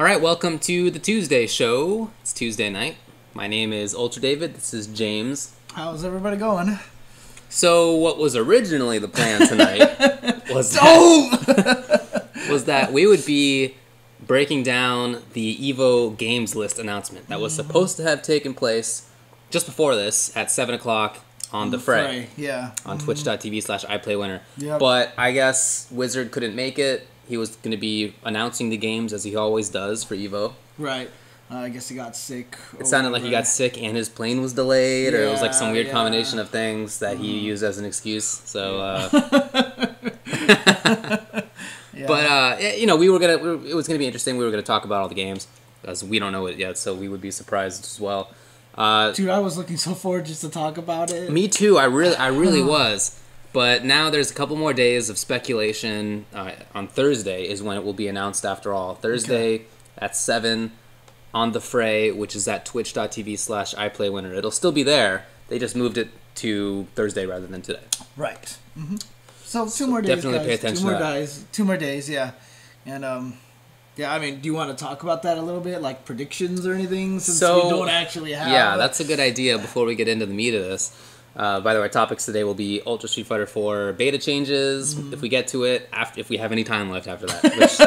All right, welcome to the Tuesday show. It's Tuesday night. My name is Ultra David. This is James. How's everybody going? So, what was originally the plan tonight was that we would be breaking down the EVO games list announcement that was supposed to have taken place just before this at 7 o'clock on the Fray. Yeah. On twitch.tv/iplaywinner. Yep. But I guess Wizard couldn't make it. He was going to be announcing the games as he always does for EVO. Right. I guess he got sick. It sounded like he got sick and his plane was delayed, or it was like some weird combination of things that he used as an excuse. So, but you know, it was gonna be interesting. We were gonna talk about all the games, as we don't know it yet, so we would be surprised as well. Dude, I was looking so forward just to talk about it. Me too. I really was. But now there's a couple more days of speculation. On Thursday is when it will be announced after all. Thursday at 7 on the Fray, which is at twitch.tv/iplaywinner. It'll still be there. They just moved it to Thursday rather than today. Right. Mm-hmm. So 2 more days, definitely guys. pay attention to that. 2 more days, yeah. And, yeah, I mean, do you want to talk about that a little bit? Like predictions or anything? Since we don't actually have... Yeah, that's a good idea before we get into the meat of this. By the way, our topics today will be Ultra Street Fighter 4 beta changes, if we get to it, if we have any time left after that, which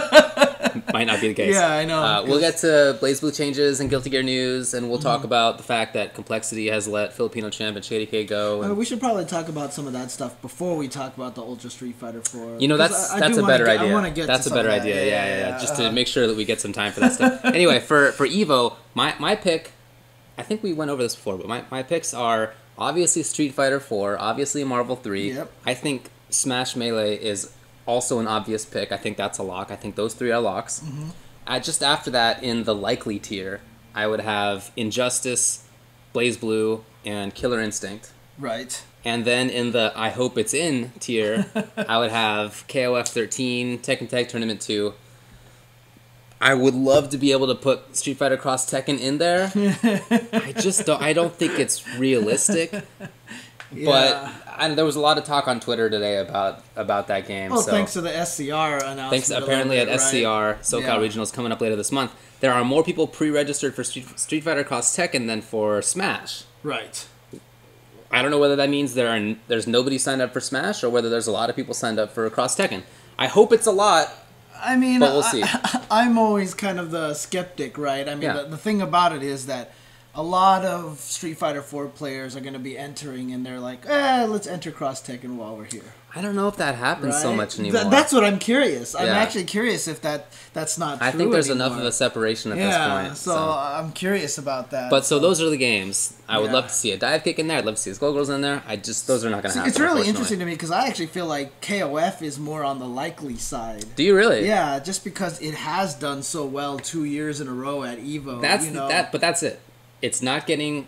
might not be the case. Yeah, I know. We'll get to BlazBlue changes and Guilty Gear news, and we'll talk about the fact that Complexity has let Filipino champ and Shady K go. And we should probably talk about some of that stuff before we talk about the Ultra Street Fighter 4. You know, that's a better idea. I want to get that's to a better some of idea. that. Yeah. Just to make sure that we get some time for that stuff. Anyway, for EVO, my pick, I think we went over this before, but my picks are... obviously Street Fighter 4, obviously Marvel 3. Yep. I think Smash Melee is also an obvious pick. I think that's a lock. I think those 3 are locks. Just after that, in the likely tier, I would have Injustice, BlazBlue, and Killer Instinct. Right. And then in the I hope it's in tier, I would have KOF 13, Tekken Tag Tournament 2. I would love to be able to put Street Fighter Cross Tekken in there. I don't think it's realistic. But there was a lot of talk on Twitter today about that game. Well, so thanks to the SCR announcement. Thanks apparently at SCR, SoCal Regionals coming up later this month. There are more people pre-registered for Street Fighter Cross Tekken than for Smash. Right. I don't know whether that means there's nobody signed up for Smash or whether there's a lot of people signed up for Cross Tekken. I hope it's a lot. I mean, but we'll see. I'm always kind of the skeptic, right? I mean, the thing about it is that a lot of Street Fighter 4 players are going to be entering, and they're like, let's enter Cross Tekken while we're here. I don't know if that happens so much anymore. That's what I'm curious. I'm actually curious if that's not true. I think there's anymore. enough of a separation at this point. So I'm curious about that. But so those are the games. I would love to see a dive kick in there. I'd love to see a Skullgirls in there. Those are not going to happen. It's really interesting to me because I actually feel like KOF is more on the likely side. Do you really? Yeah, just because it has done so well 2 years in a row at EVO. But that's it. It's not getting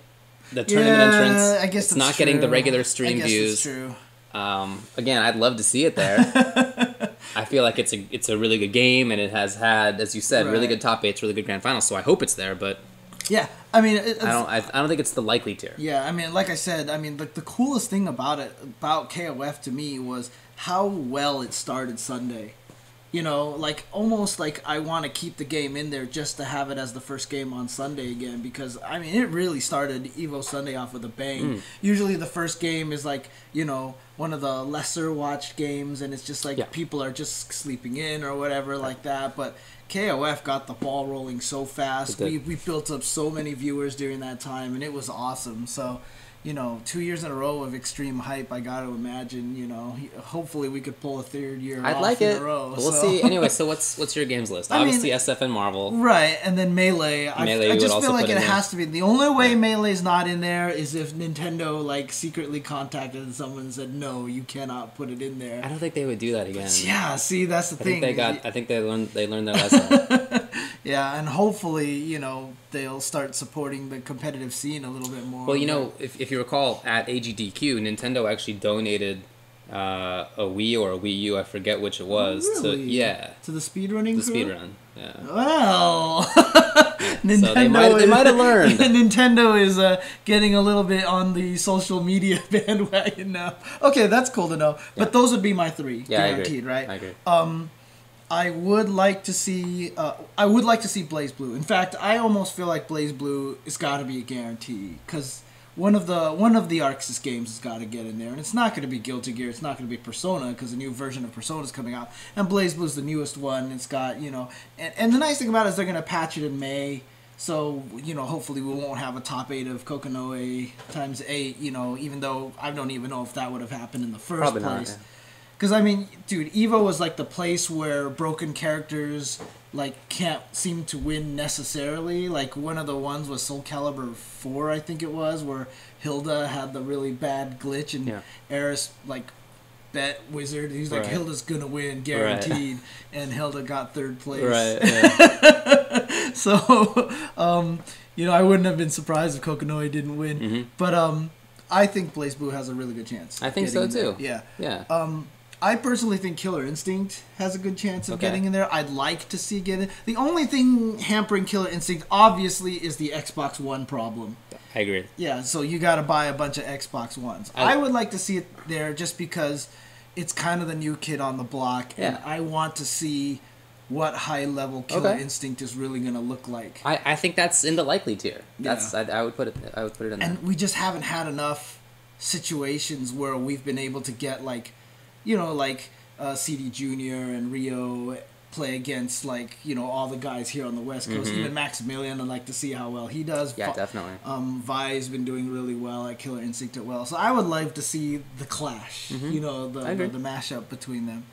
the tournament entrance. I guess it's not getting the regular stream views. It's true. Again, I'd love to see it there. I feel like it's a really good game, and it has had, as you said, really good top 8s, really good grand finals. So I hope it's there, but yeah, I mean, I don't think it's the likely tier. Yeah, I mean, like I said, I mean, the coolest thing about KOF to me was how well it started Sunday. You know, like almost like I want to keep the game in there just to have it as the first game on Sunday again because, I mean, it really started EVO Sunday off with a bang. Usually the first game is like, you know, one of the lesser watched games and it's just like people are just sleeping in or whatever like that. But KOF got the ball rolling so fast. We built up so many viewers during that time and it was awesome. So... you know, 2 years in a row of extreme hype, I got to imagine, you know, hopefully we could pull a 3rd year off in a row. We'll see. Anyway, so what's your games list? Obviously SF and Marvel. Right, and then Melee. I just feel like it has to be. The only way Melee's not in there is if Nintendo, like, secretly contacted someone and said, no, you cannot put it in there. I don't think they would do that again. Yeah, see, that's the thing. I think they learned their lesson. Yeah, and hopefully, you know, they'll start supporting the competitive scene a little bit more. Well, you know, if you recall, at AGDQ, Nintendo actually donated a Wii or a Wii U, I forget which it was. Oh, really? To the speedrunning crew? Speedrun, yeah. Well, Nintendo so they might have learned. Nintendo is getting a little bit on the social media bandwagon now. Okay, that's cool to know. But those would be my 3, guaranteed, right? I agree. I would like to see. I would like to see Blaze Blue. In fact, I almost feel like Blaze Blue has got to be a guarantee because one of the Arxis games has got to get in there, and it's not going to be Guilty Gear. It's not going to be Persona because a new version of Persona is coming out, and Blaze Blue is the newest one. It's got and the nice thing about it is they're going to patch it in May. So, hopefully we won't have a top 8 of Kokonoe times 8, even though I don't even know if that would have happened in the first Probably place. not, yeah. Because, I mean, dude, EVO was like the place where broken characters, can't seem to win necessarily. Like, one of the ones was Soul Calibur 4, I think it was, where Hilda had the really bad glitch and Eris, bet Wizard. He's like, Hilda's gonna win, guaranteed. And Hilda got 3rd place. Right, yeah. So, I wouldn't have been surprised if Kokonoe didn't win. Mm-hmm. But I think Blaze Blue has a really good chance. I think so, too. Yeah. Yeah. I personally think Killer Instinct has a good chance of getting in there. I'd like to see get in. The only thing hampering Killer Instinct, obviously, is the Xbox One problem. I agree. Yeah, so you got to buy a bunch of Xbox Ones. I would like to see it there just because it's kind of the new kid on the block, and I want to see what high-level Killer Instinct is really going to look like. I think that's in the likely tier. That's I would put it in there. And we just haven't had enough situations where we've been able to get CD Junior and Rio play against all the guys here on the West Coast. Even Maximilian, I'd like to see how well he does. Yeah, definitely. Vi's been doing really well at Killer Instinct as well. So I would like to see the clash. The mashup between them.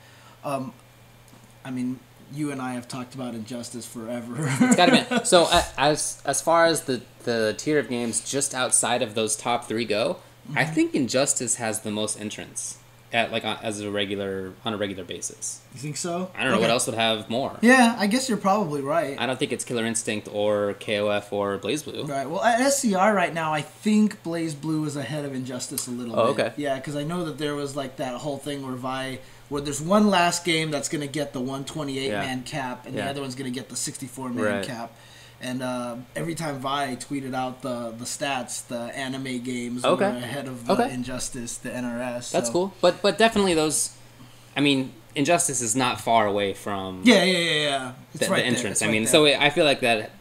I mean, you and I have talked about Injustice forever. It's gotta be. So as far as the tier of games just outside of those top 3 go, I think Injustice has the most entrants. On a regular basis. You think so? I don't know what else would have more. Yeah, I guess you're probably right. I don't think it's Killer Instinct or KOF or Blaze Blue. Right. Well, at SCR right now, I think Blaze Blue is ahead of Injustice a little bit. Oh, okay. Yeah, because I know that there was that whole thing where there's one last game that's going to get the 128-man cap, and the other one's going to get the 64-man cap. And every time Vi tweeted out the stats, the anime games were ahead of the Injustice, the NRS. That's cool. But definitely those... I mean, Injustice is not far away from... Yeah. It's the entrance. I mean, so I feel like that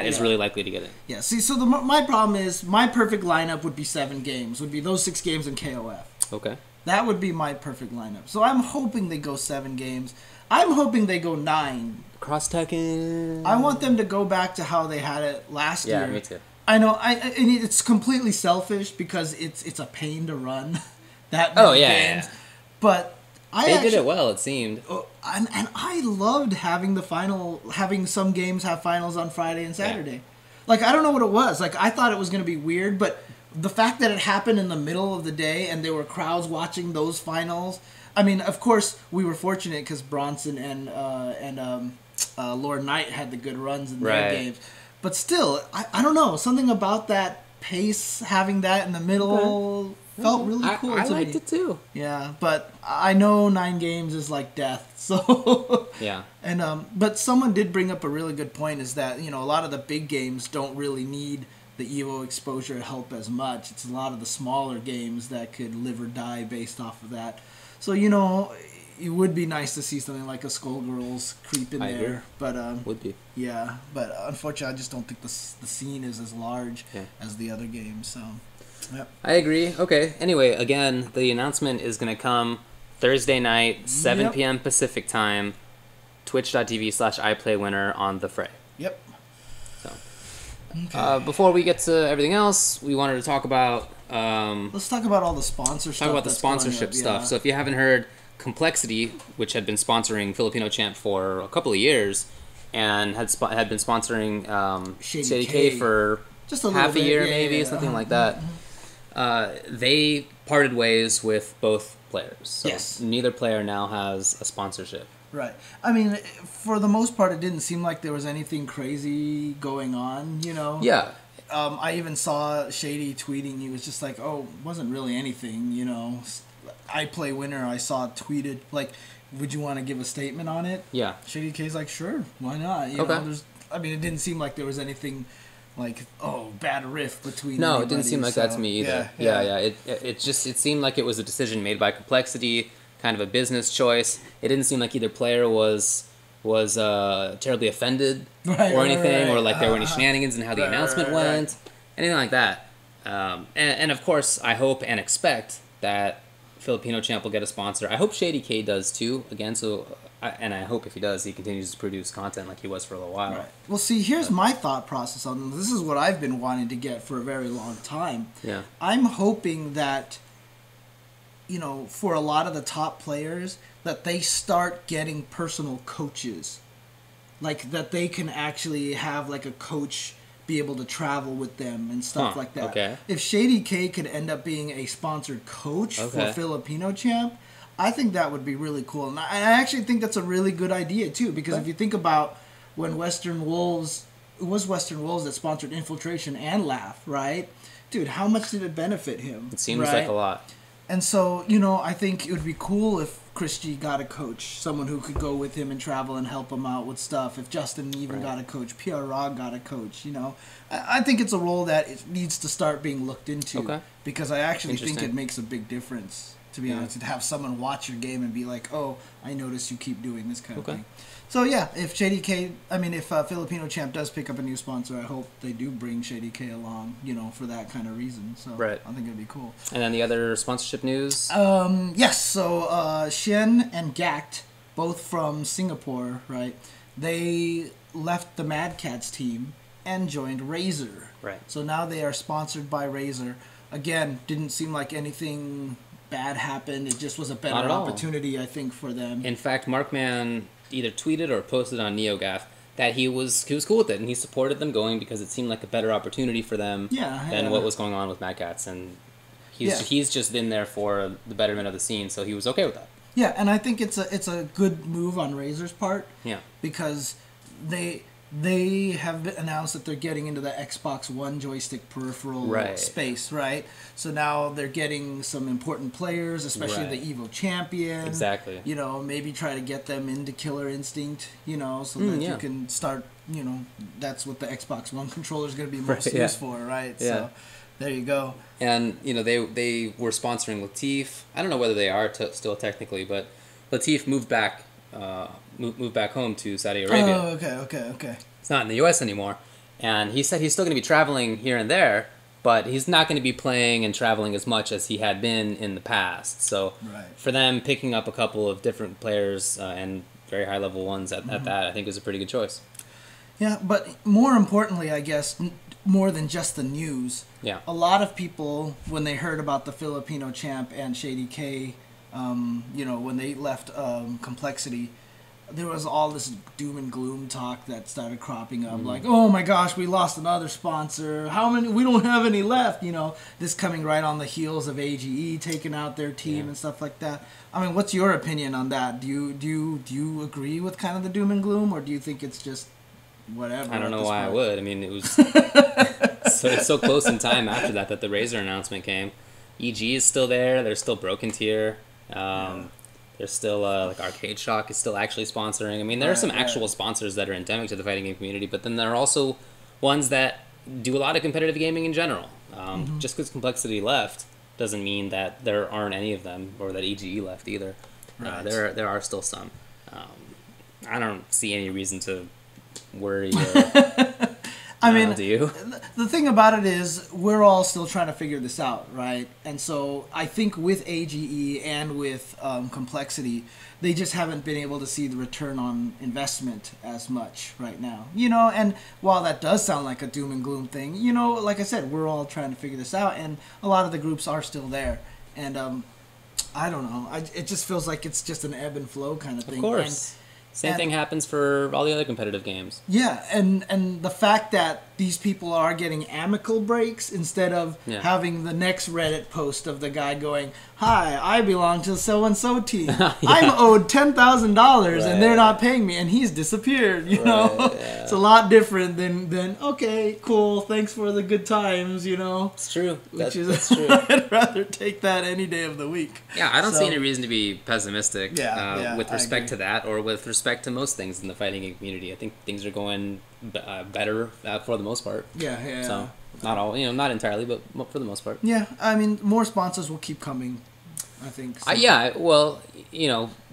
is really likely to get it. Yeah, see, so my problem is my perfect lineup would be 7 games. Would be those 6 games in KOF. Okay. That would be my perfect lineup. So I'm hoping they go 7 games. I'm hoping they go 9. Cross Tekken. I want them to go back to how they had it last year. Yeah, me too. I know. And it's completely selfish because it's a pain to run that many games. Yeah. But they did it well. It seemed. And I loved having some games have finals on Friday and Saturday. Yeah. I don't know what it was. I thought it was going to be weird, but the fact that it happened in the middle of the day and there were crowds watching those finals. I mean, of course, we were fortunate because Bronson and Lord Knight had the good runs in their games. But still, I don't know. Something about that pace, having that in the middle, felt really cool to me. I liked it too. Yeah, but I know 9 games is like death. So yeah. And but someone did bring up a really good point is that, a lot of the big games don't really need the EVO exposure help as much. It's a lot of the smaller games that could live or die based off of that. So, it would be nice to see something like a Skullgirls creep in there. But would be. Yeah, but unfortunately, I just don't think the scene is as large as the other games. So, yep. I agree. Okay. Anyway, again, the announcement is going to come Thursday night, 7 p.m. Pacific time, twitch.tv/iPlayWinner on the Fray. Yep. So, before we get to everything else, we wanted to talk about... let's talk about all the sponsor stuff. Talk about the sponsorship stuff. So if you haven't heard, Complexity, which had been sponsoring Filipino Champ for a couple of years, and had been sponsoring Shady K for just half a year, something like that. They parted ways with both players. So neither player now has a sponsorship. Right. I mean, for the most part, it didn't seem like there was anything crazy going on, Yeah. I even saw Shady tweeting. He was just like, "Oh, wasn't really anything, I play winner." I saw tweeted would you want to give a statement on it? Yeah. Shady K's like, sure, why not? You know, it didn't seem like there was anything bad riff between. No, it didn't seem like that to me either. Yeah. It seemed like it was a decision made by Complexity, kind of a business choice. It didn't seem like either player was was terribly offended or anything, or like there were any shenanigans in how the announcement went, anything like that. And of course, I hope and expect that Filipino Champ will get a sponsor. I hope Shady K does too. Again, and I hope if he does, he continues to produce content like he was for a little while. Right. Well, see, here's my thought process on this. This is what I've been wanting to get for a very long time. Yeah. I'm hoping that, for a lot of the top players, that they start getting personal coaches. Like, that they can actually have, like, a coach be able to travel with them and stuff like that. Okay. If Shady K could end up being a sponsored coach for Filipino Champ, I think that would be really cool. And I actually think that's a really good idea, too, because if you think about when Western Wolves, it was Western Wolves that sponsored Infiltration and Laugh, right? Dude, how much did it benefit him? It seems like a lot. And so, I think it would be cool if Chris G got a coach, someone who could go with him and travel and help him out with stuff. If Justin even got a coach, PR Rog got a coach, I think it's a role that it needs to start being looked into because I actually think it makes a big difference, to be honest, to have someone watch your game and be like, oh, I notice you keep doing this kind of thing. So, yeah, if Filipino Champ does pick up a new sponsor, I hope they do bring Shady K along, for that kind of reason. So I think it'd be cool. And then the other sponsorship news? Yes, so Shen and Gact, both from Singapore, right, they left the Mad Cats team and joined Razer. Right. So now they are sponsored by Razer. Again, didn't seem like anything bad happened. It just was a better opportunity, I think, for them. In fact, Markman either tweeted or posted on NeoGAF that he was cool with it, and he supported them going because it seemed like a better opportunity for them than what was going on with Mad Cats. And he's just been there for the betterment of the scene, so he was okay with that. Yeah, and I think it's a good move on Razer's part. Yeah. Because they have announced that they're getting into the Xbox One joystick peripheral space, right? So now they're getting some important players, especially the Evo champion. Exactly. Maybe try to get them into Killer Instinct, so that you can start, that's what the Xbox One controller is going to be most used for, right? Yeah. So there you go. And, they were sponsoring Latif. I don't know whether they are still technically, but Latif moved back home to Saudi Arabia. Oh, okay. It's not in the U.S. anymore. And he said he's still going to be traveling here and there, but he's not going to be playing and traveling as much as he had been in the past. So for them, picking up a couple of different players and very high-level ones at that, I think was a pretty good choice. Yeah, but more importantly, I guess, more than just the news, a lot of people, when they heard about the Filipino Champ and Shady K, when they left Complexity, there was all this doom and gloom talk that started cropping up, like, oh my gosh, we lost another sponsor. How many? We don't have any left. This coming right on the heels of AGE taking out their team and stuff like that. I mean, what's your opinion on that? Do you agree with kind of the doom and gloom, or do you think it's just whatever? I don't know why I would. I mean, it was it's so close in time after that the Razer announcement came. EG is still there. They're still Broken Tier. There's still like Arcade Shock is still actually sponsoring. I mean, there are some actual sponsors that are endemic to the fighting game community, but then there are also ones that do a lot of competitive gaming in general. Just because Complexity left doesn't mean that there aren't any of them, or that EGE left either. There are still some. I don't see any reason to worry. I mean, do you? The thing about it is we're all still trying to figure this out, right? And so I think with AGE and with Complexity, they just haven't been able to see the return on investment as much right now. And while that does sound like a doom and gloom thing, like I said, we're all trying to figure this out, and a lot of the groups are still there. And I don't know. It just feels like it's just an ebb and flow kind of thing. Of course. Same thing happens for all the other competitive games. Yeah, and the fact that these people are getting amicable breaks instead of having the next Reddit post of the guy going, "Hi, I belong to so-and-so team. I'm owed $10,000 and they're not paying me," and he's disappeared, It's a lot different than okay, cool, thanks for the good times, It's true. That's true. I'd rather take that any day of the week. Yeah, I don't see any reason to be pessimistic with respect to that, or with respect to most things in the fighting game community. I think things are going better for the most part. Yeah. So not all, not entirely, but for the most part. Yeah, I mean, more sponsors will keep coming, I think. So. Well,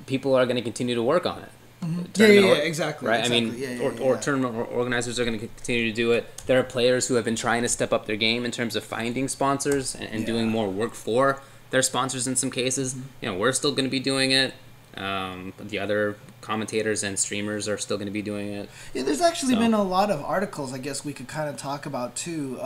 people are going to continue to work on it. Exactly. Right? Exactly. I mean, or tournament organizers are going to continue to do it. There are players who have been trying to step up their game in terms of finding sponsors and doing more work for their sponsors in some cases. You know, we're still going to be doing it. But the other commentators and streamers are still going to be doing it. Yeah, there's actually been a lot of articles I guess we could kind of talk about too.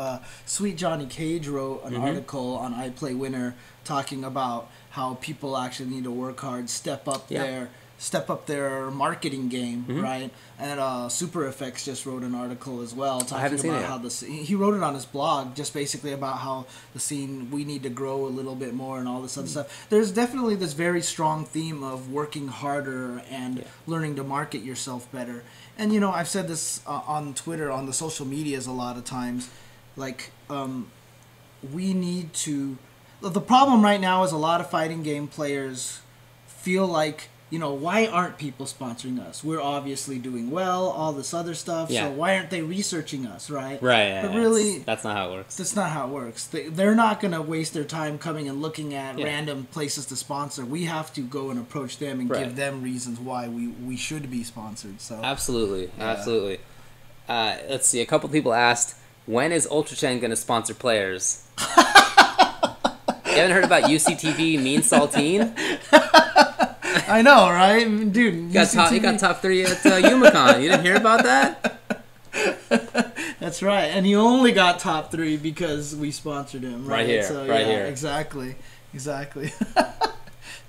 Sweet Johnny Cage wrote an article on iPlayWinner talking about how people actually need to work hard, step up their marketing game, right? And Super Effects just wrote an article as well talking about how he wrote it on his blog, just basically about how the scene, we need to grow a little bit more and all this other stuff. There's definitely this very strong theme of working harder and learning to market yourself better. And you know, I've said this on Twitter, on the social medias a lot of times, like we need to. The problem right now is a lot of fighting game players feel like, you know, why aren't people sponsoring us? We're obviously doing well, all this other stuff, so why aren't they researching us, right? Right, but really, that's not how it works. That's not how it works. They're not going to waste their time coming and looking at random places to sponsor. We have to go and approach them and give them reasons why we should be sponsored. So absolutely. Let's see, a couple people asked, when is UltraChen going to sponsor players? You haven't heard about UCTV Mean Saltine? I know, right? Dude, you got top 3 at UMACon. You didn't hear about that? That's right. And he only got top 3 because we sponsored him. Right here. So, here. Exactly.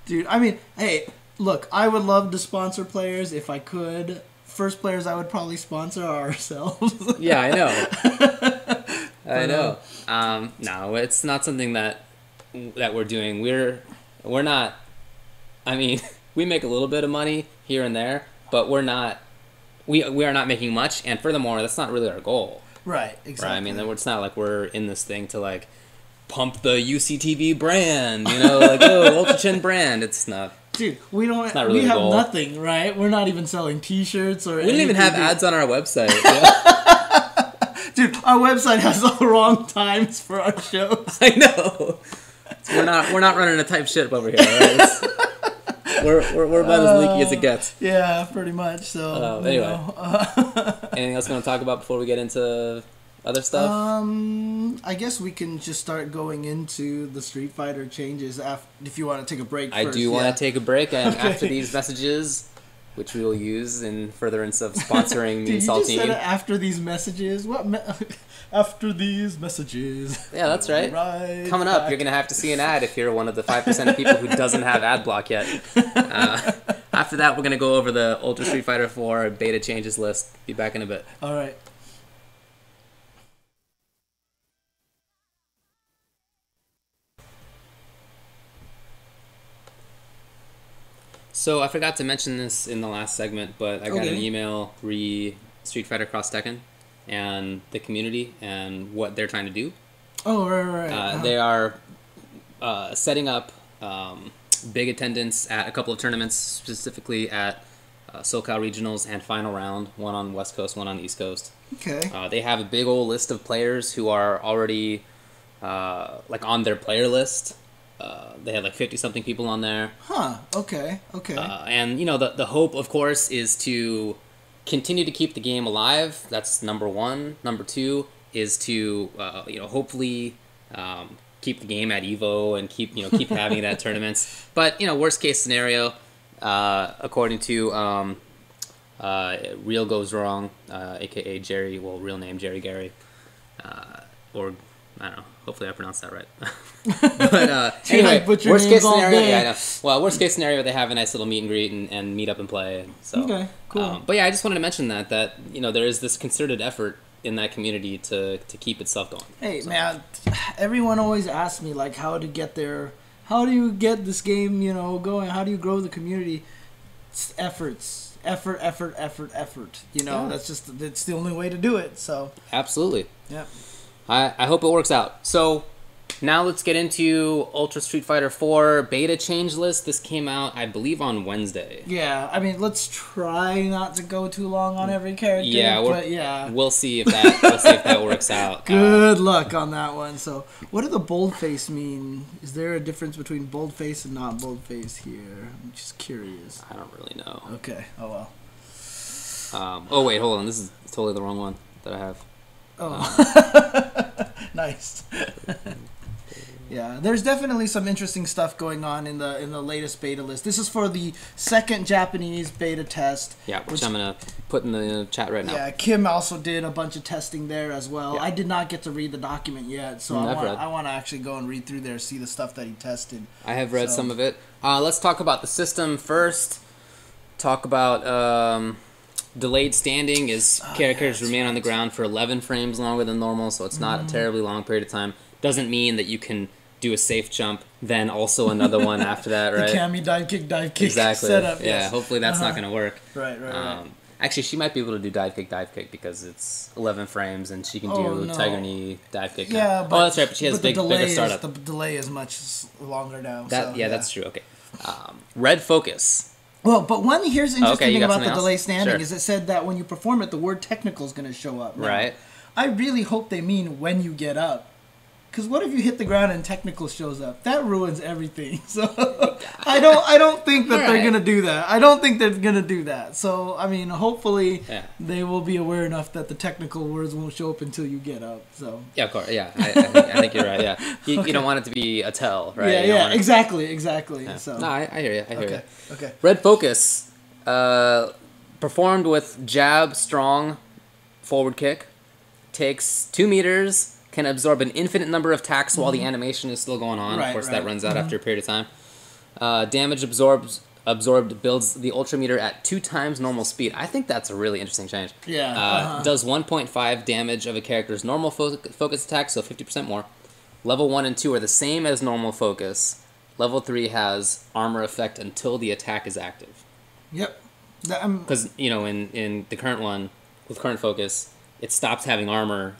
Dude, I mean, hey, look, I would love to sponsor players if I could. First players I would probably sponsor are ourselves. Yeah, I know. No, it's not something that we're doing. We're not. I mean, we make a little bit of money here and there, but we're not. We are not making much, and furthermore, that's not really our goal. Right. Exactly. Right? I mean, it's not like we're in this thing to like pump the UCTV brand, you know, like UltraChen brand. It's not. Dude, we don't. It's not really we have goal. Nothing, right? We're not even selling T-shirts or. We don't even have ads on our website. Dude, our website has all the wrong times for our shows. I know. So we're not running a type ship over here. Right? We're about as leaky as it gets. Yeah, pretty much. So anyway, anything else you want to talk about before we get into other stuff? I guess we can just start going into the Street Fighter changes if you want to take a break. I do want to take a break, and after these messages, which we will use in furtherance of sponsoring Mean Saltine. You just said it after these messages. What? After these messages. Yeah, that's right. Coming up, you're going to have to see an ad if you're one of the 5% of people who doesn't have ad block yet. After that, we're going to go over the Ultra Street Fighter 4 beta changes list. Be back in a bit. All right. So I forgot to mention this in the last segment, but I got an email re Street Fighter Cross Tekken and the community and what they're trying to do. Oh, right. They are setting up big attendance at a couple of tournaments, specifically at SoCal Regionals and Final Round, one on West Coast, one on the East Coast. Okay. They have a big old list of players who are already like on their player list. They had like 50-something people on there. Huh, okay. And, you know, the hope, of course, is to continue to keep the game alive. That's number one. Number two is to, hopefully keep the game at EVO and keep having it at tournaments. But, worst case scenario, according to Real Goes Wrong, a.k.a. Jerry, real name Jerry Gary, or... I don't know. Hopefully I pronounced that right. But anyway, worst case scenario, I know. Well, worst case scenario, they have a nice little meet and greet and meet up and play. So, okay, cool. But yeah, I just wanted to mention that there is this concerted effort in that community to keep itself going. Hey, man, everyone always asks me like how to get there. How do you get this game, going? How do you grow the community? It's effort. That's the only way to do it. So absolutely. Yeah. I hope it works out. So, Now let's get into Ultra Street Fighter 4 beta change list. This came out, I believe, on Wednesday. Yeah, I mean, let's try not to go too long on every character. Yeah, but yeah, we'll see if that works out. Good luck on that one. So, what do the boldface mean? Is there a difference between boldface and not boldface here? I'm just curious. I don't really know. Okay. Oh well. Oh wait, hold on. This is totally the wrong one that I have. Oh, nice. Yeah, there's definitely some interesting stuff going on in the latest beta list. This is for the second Japanese beta test. Yeah, which I'm gonna put in the chat right now. Yeah, Kim also did a bunch of testing there as well. Yeah. I did not get to read the document yet, so I want to actually go and read through there, see the stuff that he tested. I have read some of it. Let's talk about the system first. Talk about delayed standing is characters remain on the ground for 11 frames longer than normal, so it's not a terribly long period of time. Doesn't mean that you can do a safe jump, then also another one after that, right? The Cammy dive kick exactly. setup. Yeah, yes. hopefully that's not going to work. Right. Actually, she might be able to do dive kick because it's 11 frames and she can do Tiger Knee dive kick. Yeah, but, that's right, but she has bigger startup. The delay is much longer now. That's true. Okay. Red focus. Well, but here's the interesting thing about the else? delay standing Sure. is it said that when you perform it, the word technical is going to show up. Now, right. I really hope they mean when you get up. Because what if you hit the ground and technical shows up? That ruins everything. So I don't think that they're gonna do that. I don't think they're gonna do that. So I mean, hopefully they will be aware enough that the technical words won't show up until you get up. So yeah, of course. Yeah, I think you're right. Yeah, you don't want it to be a tell, right? Yeah, exactly. Yeah. So no, I hear you. I hear you. Okay. Red focus, performed with jab, strong, forward kick, takes 2 meters. Can absorb an infinite number of attacks while the animation is still going on. Of course, that runs out after a period of time. Damage absorbed builds the ultra meter at 2 times normal speed. I think that's a really interesting change. Yeah. Does 1.5 damage of a character's normal focus attack, so 50% more. Level 1 and 2 are the same as normal focus. Level 3 has armor effect until the attack is active. Yep. Because, in the current one, with current focus, it stops having armor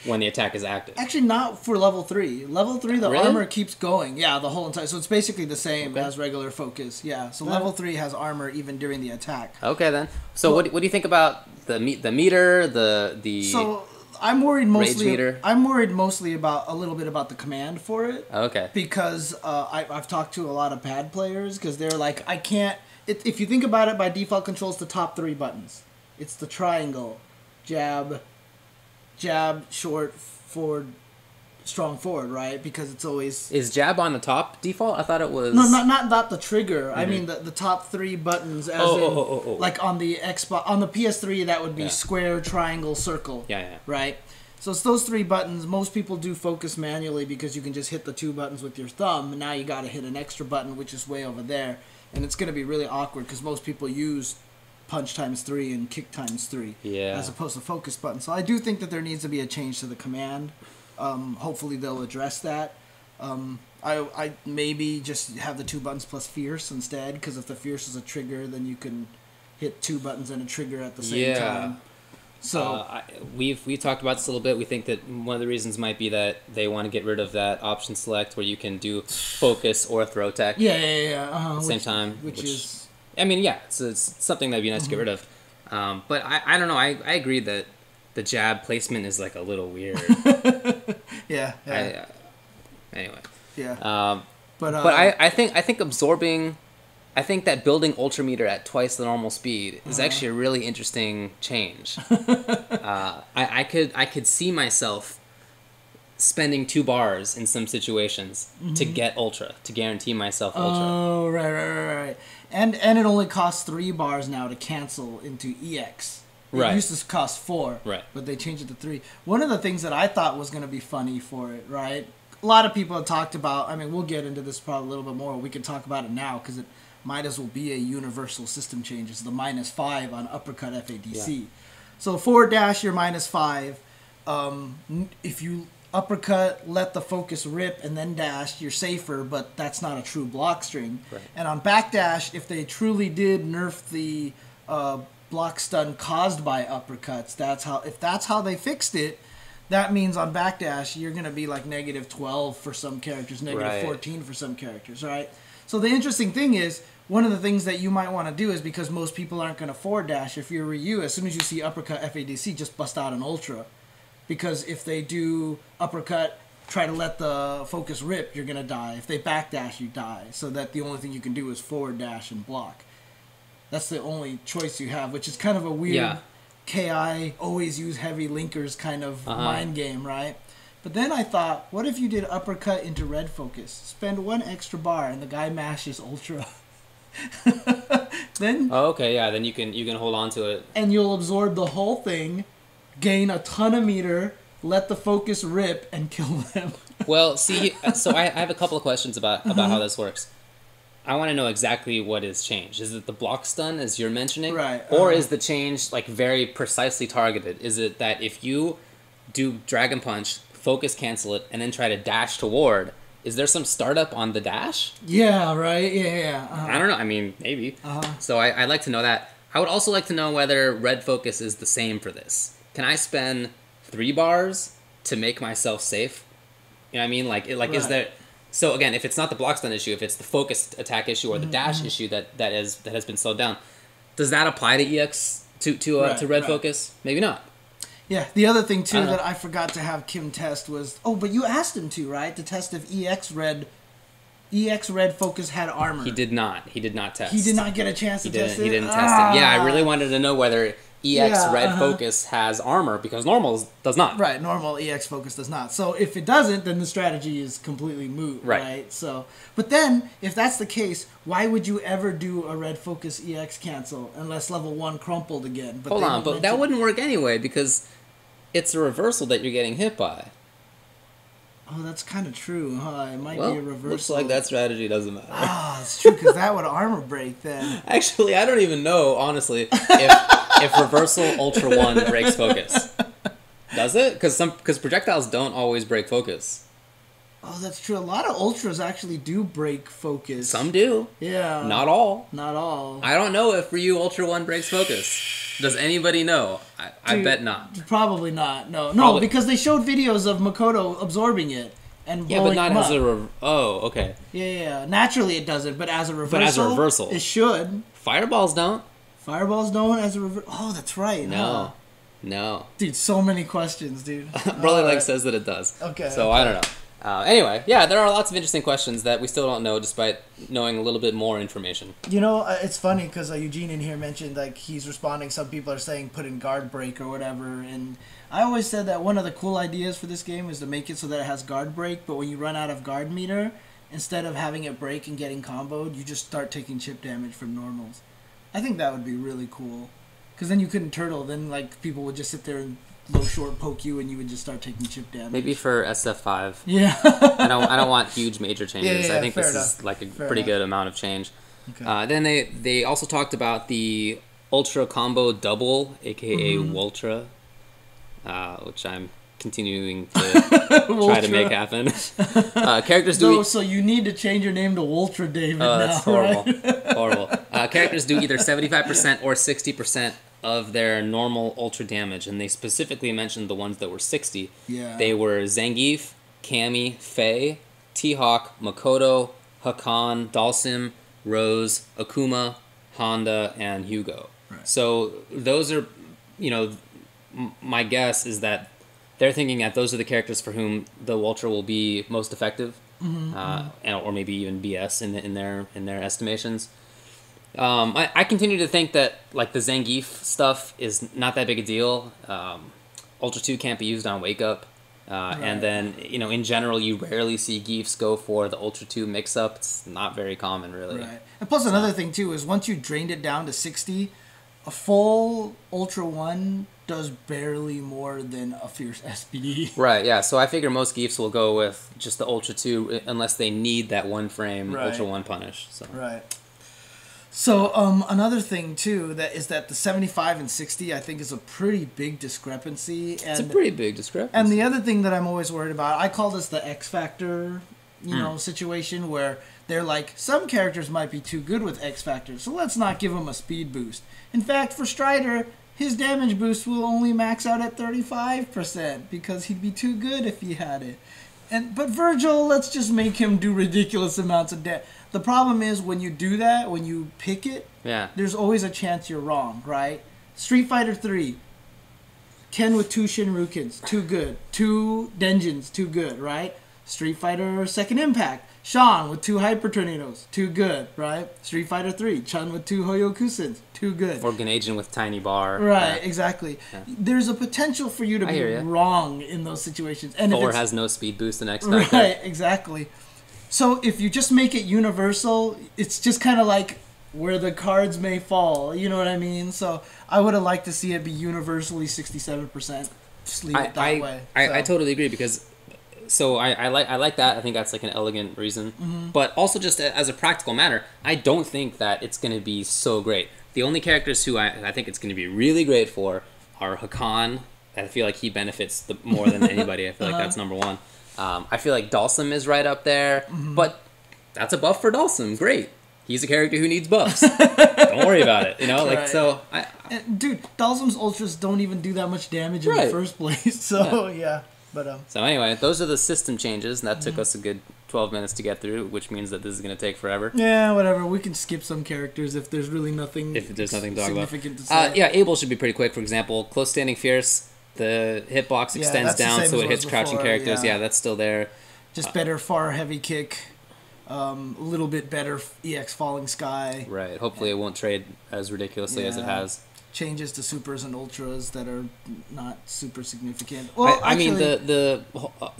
when the attack is active. Actually, not for level 3. Level 3, the really? armor keeps going. Yeah, the whole entire... So it's basically the same as regular focus. Yeah, so level 3 has armor even during the attack. Okay, then. So what do you think about the meter, the So I'm worried mostly... rage meter? I'm worried mostly about a little bit about the command for it. Okay. Because I've talked to a lot of pad players because they're like, I can't... If you think about it, by default controls the top 3 buttons. It's the triangle, jab, short, forward, strong forward, right? Because it's always... Is jab on the top default? I thought it was... No, not the trigger. I mean the top 3 buttons as like on the Xbox, on the PS3 that would be square, triangle, circle. Yeah. Right? So it's those 3 buttons. Most people do focus manually because you can just hit the 2 buttons with your thumb. And now you got to hit an extra button, which is way over there. And it's going to be really awkward because most people use punch times 3 and kick times 3 as opposed to focus button. So I do think that there needs to be a change to the command. Hopefully they'll address that. I maybe just have the 2 buttons plus fierce instead, because if the fierce is a trigger, then you can hit 2 buttons and a trigger at the same time. So we've talked about this a little bit. We think that one of the reasons might be that they want to get rid of that option select where you can do focus or throw tech at the same time, which is... I mean, yeah, it's something that'd be nice to get rid of. But I don't know. I agree that the jab placement is like a little weird. Yeah. Anyway. Yeah. But I think absorbing... I think that building ultrameter at twice the normal speed is actually a really interesting change. I could see myself spending 2 bars in some situations to get ultra, to guarantee myself ultra. Oh, right. And it only costs 3 bars now to cancel into EX. It used to cost 4, but they changed it to 3. One of the things that I thought was going to be funny for it, right? A lot of people have talked about, I mean, we'll get into this probably a little bit more. We can talk about it now because it might as well be a universal system change. It's the -5 on uppercut FADC. Yeah. So forward dash, you're -5. If you uppercut, let the focus rip, and then dash, you're safer, but that's not a true block string. Right. And on backdash, if they truly did nerf the block stun caused by uppercuts, if that's how they fixed it, that means on backdash you're going to be like negative 12 for some characters, negative Right. 14 for some characters, right? So the interesting thing is, one of the things that you might want to do is, because most people aren't going to forward dash, if you're Ryu, as soon as you see uppercut FADC, just bust out an ultra. Because if they do uppercut, try to let the focus rip, you're going to die. If they backdash, you die. So that the only thing you can do is forward dash and block. That's the only choice you have, which is kind of a weird KI, always use heavy linkers kind of mind game, right? But then I thought, what if you did uppercut into red focus? Spend 1 extra bar and the guy mashes ultra. Then then you can hold on to it. And you'll absorb the whole thing, gain a ton of meter, let the focus rip, and kill them. Well, see, so I have a couple of questions about how this works. I want to know exactly what is changed. Is it the block stun, as you're mentioning? Right. Or is the change, like, very precisely targeted? Is it that if you do Dragon Punch, focus cancel it, and then try to dash toward, is there some startup on the dash? Yeah, right? Yeah. I don't know. I mean, maybe. So I'd like to know that. I would also like to know whether red focus is the same for this. Can I spend 3 bars to make myself safe? You know what I mean? Like Right. is there... So again, if it's not the block stun issue, if it's the focused attack issue or the dash issue that has been slowed down, does that apply to EX to red focus? Maybe not. Yeah, the other thing too that I forgot to have Kim test was, but you asked him to, right? To test if EX red focus had armor. He did not. He did not test. He did not get a chance to test it? He didn't test it. Yeah, I really wanted to know whether EX red focus has armor, because normal does not. Right, normal EX focus does not. So if it doesn't, then the strategy is completely moot, right? So, but then, if that's the case, why would you ever do a red focus EX cancel unless level 1 crumpled again? But hold on, but that wouldn't work anyway, because it's a reversal that you're getting hit by. Oh, that's kind of true, huh? It might be a reversal. Looks like that strategy doesn't matter. Ah, it's true, because that would armor break then. Actually, I don't even know, honestly, if reversal Ultra 1 breaks focus. Does it? Because projectiles don't always break focus. Oh, that's true. A lot of ultras actually do break focus. Some do. Yeah. Not all. Not all. I don't know if Ryu Ultra 1 breaks focus. Does anybody know? I bet not. Probably not. No, because they showed videos of Makoto absorbing it and blowing but not as a okay. Yeah. Naturally it doesn't, but as a reversal. It should. Fireballs don't. Fireballs don't as a reversal. Oh, that's right. No. Dude, so many questions, dude. Brother says that it does. Okay. So I don't know. Anyway, yeah, there are lots of interesting questions that we still don't know, despite knowing a little bit more information. You know, it's funny because Eugene in here mentioned, like, he's responding. Some people are saying put in guard break or whatever, and I always said that one of the cool ideas for this game is to make it so that it has guard break, but when you run out of guard meter, instead of having it break and getting comboed, you just start taking chip damage from normals. I think that would be really cool, because then you couldn't turtle. Then, like, people would just sit there and low short poke you, and you would just start taking chip damage. Maybe for SF5. Yeah. I don't want huge major changes. Yeah, I think this is like a pretty good amount of change. Okay. Then they also talked about the Ultra Combo Double, aka Wultra, which I'm continuing to try to make happen. Characters do. So you need to change your name to Wultra David now. That's horrible. Right? Horrible. Characters do either 75% or 60% of their normal ultra damage, and they specifically mentioned the ones that were 60. Yeah. They were Zangief, Cammy, Faye, T-Hawk, Makoto, Hakan, Dalsim, Rose, Akuma, Honda, and Hugo. Right. So those are, my guess is that they're thinking that those are the characters for whom the Ultra will be most effective, or maybe even BS in their estimations. I continue to think that, like, the Zangief stuff is not that big a deal. Ultra 2 can't be used on Wake Up. And then, in general, you rarely see Geefs go for the Ultra 2 mix-up. It's not very common, really. Right. And plus, another thing, too, is once you drained it down to 60, a full Ultra 1 does barely more than a Fierce SPD. Right, yeah. So I figure most Geefs will go with just the Ultra 2 unless they need that one-frame Ultra 1 punish. So. Right. So another thing too that the 75 and 60 I think is a pretty big discrepancy. And, it's a pretty big discrepancy. And the other thing that I'm always worried about, I call this the X Factor, situation where they're like, some characters might be too good with X Factor, so let's not give them a speed boost. In fact, for Strider, his damage boost will only max out at 35% because he'd be too good if he had it. But Virgil, let's just make him do ridiculous amounts of damage. The problem is when you do that, when you pick it, there's always a chance you're wrong, right? Street Fighter 3, Ken with 2 Shinrikens, too good. 2 Denjins, too good, right? Street Fighter Second Impact, Sean with 2 Hyper Tornadoes, too good, right? Street Fighter 3, Chun with 2 Hoyokusens, too good. Morgan Agent with Tiny Bar. Right, exactly. Yeah. There's a potential for you to be wrong in those situations. And Thor has no speed boost in X Factor. Right, exactly. So if you just make it universal, it's just kind of like where the cards may fall. You know what I mean? So I would have liked to see it be universally 67%. Just leave it that way. I totally agree because... So I like that. I think that's like an elegant reason. Mm-hmm. But also just as a practical matter, I don't think that it's going to be so great. The only characters who I think it's going to be really great for are Hakan. I feel like he benefits more than anybody. I feel like that's number one. I feel like Dalsum is right up there. Mm-hmm. But that's a buff for Dalsum. Great. He's a character who needs buffs. Don't worry about it. You know, like, so... Dude, Dalsum's ultras don't even do that much damage in the first place. So, yeah. But, so anyway, those are the system changes, and that took us a good 12 minutes to get through, which means that this is going to take forever. Yeah, whatever. We can skip some characters if there's really nothing to talk significant about. To say. Yeah, Abel should be pretty quick. For example, Close Standing Fierce, the hitbox extends down so it hits crouching characters. Yeah, that's still there. Just better far heavy kick, a little bit better EX Falling Sky. Right. Hopefully it won't trade as ridiculously as it has. Changes to supers and ultras that are not super significant. Well, I mean the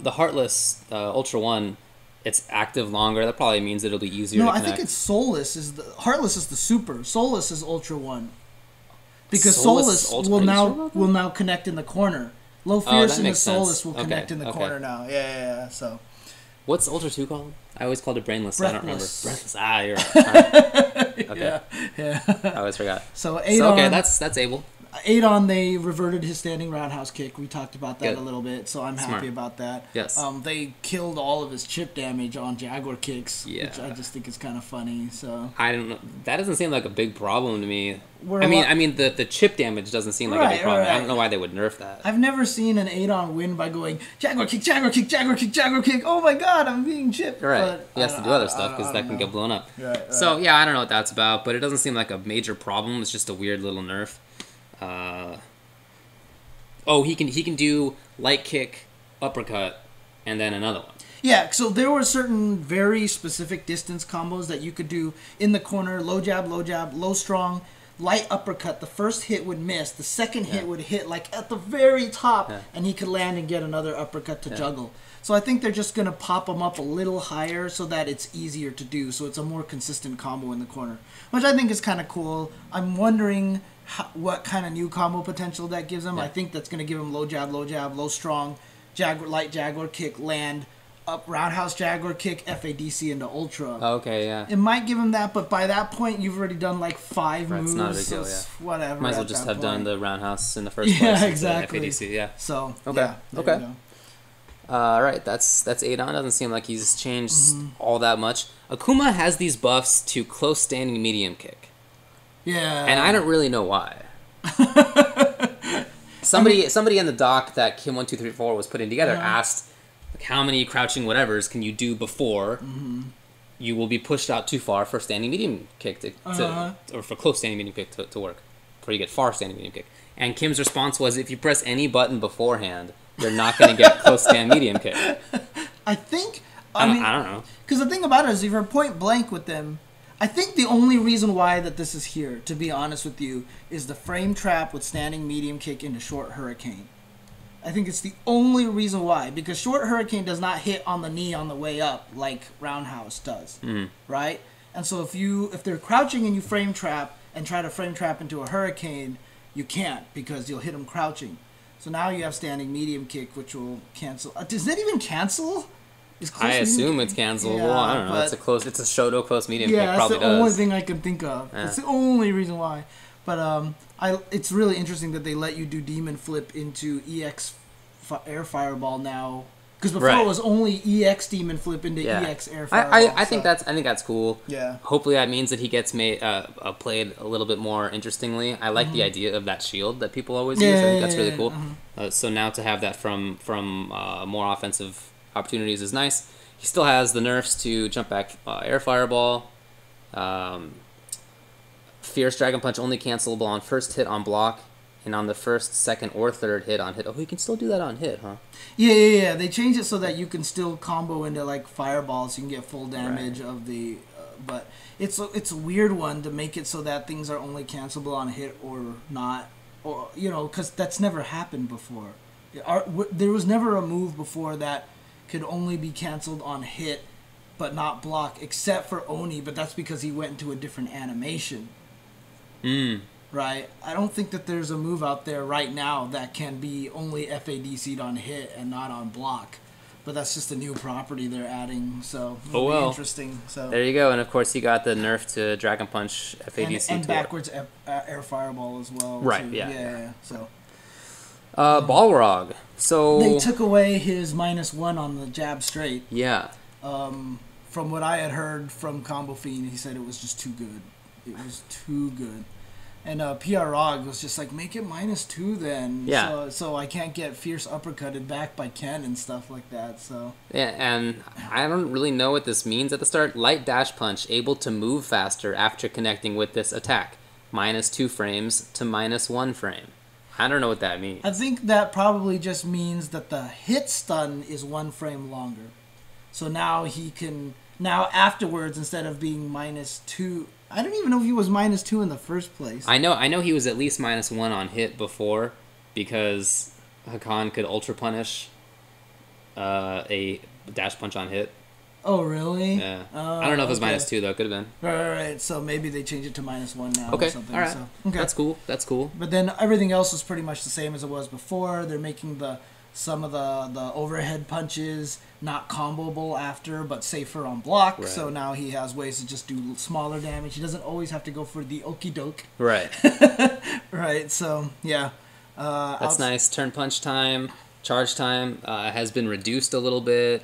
Heartless Ultra 1, it's active longer. That probably means it'll be easier to connect. I think it's Soulless Heartless is the super. Soulless is Ultra 1. Because Soulless will now connect in the corner. Low Fierce and the Soulless will connect in the corner now. Yeah. So what's Ultra 2 called? I always called it Brainless. Breathless. I don't remember. Breathless. Ah, you're right. Okay. Yeah. I always forgot. So Adon, okay, that's Abel. Adon, they reverted his standing roundhouse kick. We talked about that a little bit, so I'm happy about that. Yes. They killed all of his chip damage on Jaguar kicks, which I just think is kind of funny. So I don't know. That doesn't seem like a big problem to me. I mean, the chip damage doesn't seem like a big problem. I don't know why they would nerf that. I've never seen an Adon win by going Jaguar kick, Jaguar kick, Jaguar kick, Jaguar kick. Oh my God, I'm being chipped. Right. But he has to do other stuff because that can get blown up. Right. So yeah, I don't know what that's about, but it doesn't seem like a major problem. It's just a weird little nerf. He can do light kick, uppercut, and then another one. Yeah, so there were certain very specific distance combos that you could do in the corner, low jab, low strong, light uppercut. The first hit would miss. The second hit would hit like at the very top, and he could land and get another uppercut to juggle. So I think they're just going to pop them up a little higher so that it's easier to do. So it's a more consistent combo in the corner, which I think is kind of cool. I'm wondering what kind of new combo potential that gives him. I think that's going to give him low jab, low strong, light Jaguar kick, land, up roundhouse Jaguar kick, FADC into Ultra. Okay, yeah. It might give him that, but by that point, you've already done like 5 moves. It's not a big deal, Whatever. Might as well just have done the roundhouse in the first place. Yeah, exactly. FADC, yeah. So, okay. Right, that's Adon. Doesn't seem like he's changed all that much. Akuma has these buffs to close standing medium kick. Yeah. And I don't really know why. Somebody in the doc that Kim1234 was putting together asked, like, how many crouching whatevers can you do before you will be pushed out too far for standing medium kick or for close standing medium kick to work, before you get far standing medium kick. And Kim's response was, if you press any button beforehand, you're not going to get close stand medium kick. I think... I don't know. Because the thing about it is, if you're point blank with them, I think the only reason why that this is here, to be honest with you, is the frame trap with standing medium kick into short hurricane. I think it's the only reason why, because short hurricane does not hit on the knee on the way up like roundhouse does, right? And so if they're crouching and you frame trap and try to frame trap into a hurricane, you can't because you'll hit them crouching. So now you have standing medium kick, which will cancel. Does that even cancel? I assume it's cancelable. Yeah, I don't know. It's a Shoto close medium kick. Yeah, that's the only thing I can think of. Yeah. It's the only reason why. But it's really interesting that they let you do demon flip into EX air fireball now Because before it was only EX Demon Flip into EX Air Fireball. I think that's cool. Yeah. Hopefully that means that he gets played a little bit more interestingly. I like the idea of that shield that people always use. I think that's really cool. So now to have that from more offensive opportunities is nice. He still has the nerfs to jump back Air Fireball. Fierce Dragon Punch only cancelable on first hit on block. And on the first, second, or third hit on hit. Oh, you can still do that on hit, huh? Yeah. They changed it so that you can still combo into like fireballs. You can get full damage of the. But it's a weird one to make it so that things are only cancelable on hit or not, or because that's never happened before. There was never a move before that could only be canceled on hit, but not block, except for Oni. But that's because he went into a different animation. Right? I don't think that there's a move out there right now that can be only FADC'd on hit and not on block. But that's just a new property they're adding, so it'll be interesting. So there you go, and of course he got the nerf to Dragon Punch FADC and backwards Air Fireball as well. Right? Too. Yeah. So Balrog. So they took away his -1 on the jab straight. Yeah. From what I had heard from Combo Fiend, he said it was just too good. It was too good. And PR Rog was just like, make it -2 then. Yeah. So I can't get fierce uppercutted back by Ken and stuff like that. So. Yeah, and I don't really know what this means at the start. Light dash punch, able to move faster after connecting with this attack. -2 frames to -1 frame. I don't know what that means. I think that probably just means that the hit stun is 1 frame longer. So now he can... Now afterwards, instead of being -2... I don't even know if he was -2 in the first place. I know he was at least -1 on hit before, because Hakan could ultra punish a dash punch on hit. Oh, really? Yeah. I don't know if it was -2 though. Could have been. Right. So maybe they changed it to -1 now. Okay. Or something. All right. So, okay. That's cool. But then everything else is pretty much the same as it was before. They're making some of the overhead punches not comboable after, but safer on block. Right. So now he has ways to just do smaller damage. He doesn't always have to go for the okie doke. Right. Right. So yeah. That's nice. Turn punch time, charge time has been reduced a little bit.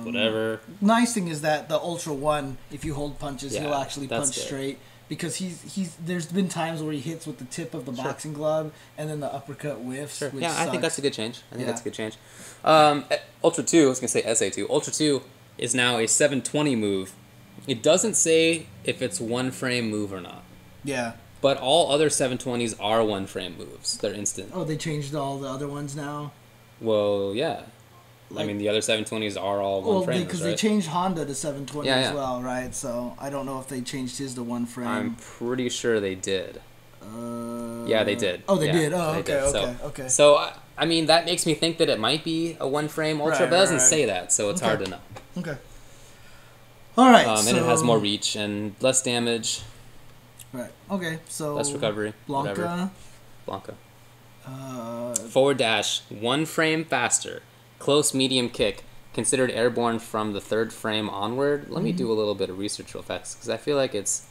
Whatever. Nice thing is that the Ultra 1, if you hold punches, he'll actually punch good. straight. Because there's been times where he hits with the tip of the boxing glove and then the uppercut whiffs. Sure. Which Yeah, I sucks. think that's a good change. Ultra 2, I was going to say SA2. Ultra 2 is now a 720 move. It doesn't say if it's 1 frame move or not. Yeah. But all other 720s are 1 frame moves. They're instant. Oh, they changed all the other ones now? Well, yeah. I mean, the other 720s are all 1 frame. Because they changed Honda to 720 Yeah. as well, right? So I don't know if they changed his to 1 frame. I'm pretty sure they did. Yeah, they did. Oh, they did. Oh, they okay, did. okay. So, I mean, that makes me think that it might be a 1 frame Ultra, but it doesn't say that, so it's hard to know. Okay. All right. And it has more reach and less damage. Right. Okay. So less recovery. Blanca. Blanca. Forward dash, 1 frame faster. Close medium kick, considered airborne from the 3rd frame onward. Let me do a little bit of research real fast, because I feel like it's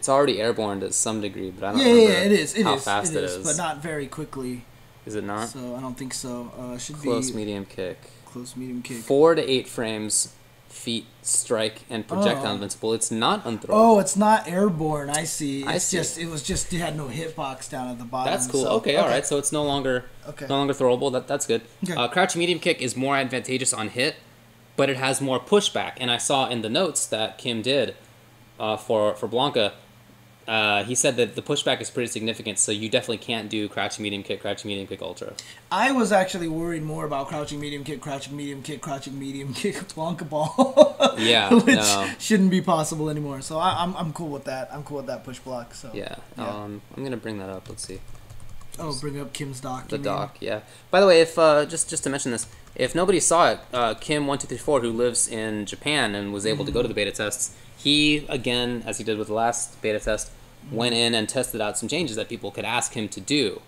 already airborne to some degree, but I don't remember it is. how fast it is. But not very quickly. Is it not? So I don't think so. Should close be medium kick. Close medium kick. 4 to 8 frames, feet, strike, and projectile invincible. It's not unthrowable. Oh, it's not airborne. I see. It's see. It had no hitbox down at the bottom. That's cool. So, okay, all right. So it's no longer throwable. That's good. Okay. Crouching medium kick is more advantageous on hit, but it has more pushback. And I saw in the notes that Kim did for Blanca, he said that the pushback is pretty significant, so you definitely can't do crouching medium kick, ultra. I was actually worried more about crouching medium kick, Blanca ball. Yeah, which shouldn't be possible anymore. So I'm cool with that. I'm cool with that push block. So yeah. I'm gonna bring that up. Let's see. Oh, bring up Kim's doc. The doc, yeah. By the way, if just to mention this, if nobody saw it, Kim1234, who lives in Japan and was able to go to the beta tests, he again, as he did with the last beta test, went in and tested out some changes that people could ask him to do,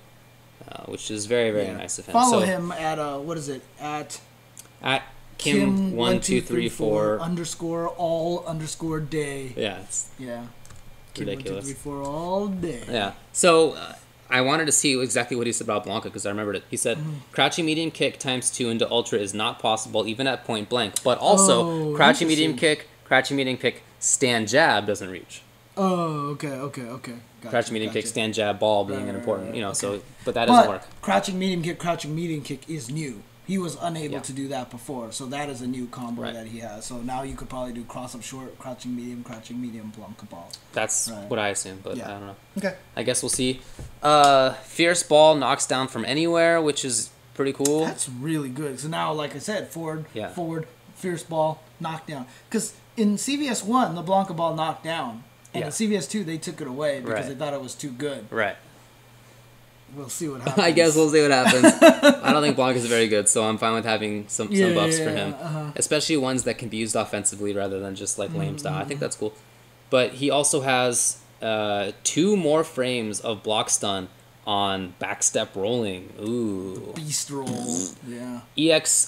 which is very, very nice of him. Follow him at what is it at Kim1234 _all_day. Yeah, it's yeah. ridiculous. Kim1234 all day. Yeah. So I wanted to see exactly what he said about Blanca because I remembered it. He said, crouching medium kick times 2 into Ultra is not possible even at point blank. But also, crouching medium kick, stand jab doesn't reach. Oh, okay. Gotcha, Crouching medium kick, stand jab, ball being an important, you know, okay. so, but that doesn't work. Crouching medium kick is new. He was unable to do that before, so that is a new combo that he has. So now you could probably do cross up short, crouching medium, Blanca ball. That's what I assume, but I don't know. Okay. I guess we'll see. Fierce ball knocks down from anywhere, which is pretty cool. That's really good. So now, like I said, forward, fierce ball, knockdown. Because in CVS 1, the Blanca ball knocked down. And in CVS 2, they took it away because they thought it was too good. Right. We'll see what happens. I guess we'll see what happens. I don't think Blanca's very good, so I'm fine with having some buffs for him. Especially ones that can be used offensively rather than just like lame style. I think that's cool. But he also has 2 more frames of block stun on backstep rolling. Ooh. The beast roll. Yeah.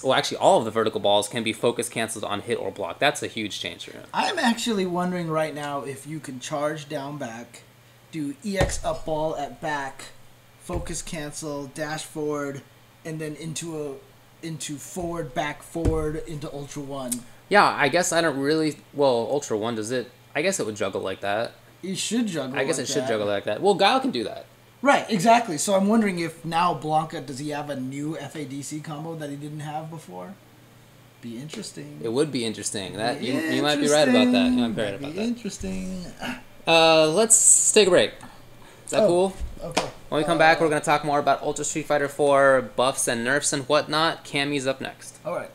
Well, actually, all of the vertical balls can be focus canceled on hit or block. That's a huge change for him. I'm actually wondering right now if you can charge down back, do EX up ball at back, focus cancel, dash forward, and then into forward, back forward, into Ultra 1. Yeah, I guess I don't really... Well, Ultra 1, does it... I guess it would juggle like that. It should juggle I guess it should juggle like that. Well, Guile can do that. Right, exactly. So I'm wondering if now Blanca, does he have a new FADC combo that he didn't have before? Be interesting. It would be interesting. That you might be right about that. You might be right about that. Interesting. Let's take a break. Is that cool? Okay. When we come back, we're going to talk more about Ultra Street Fighter 4 buffs and nerfs and whatnot. Cammy's up next. All right.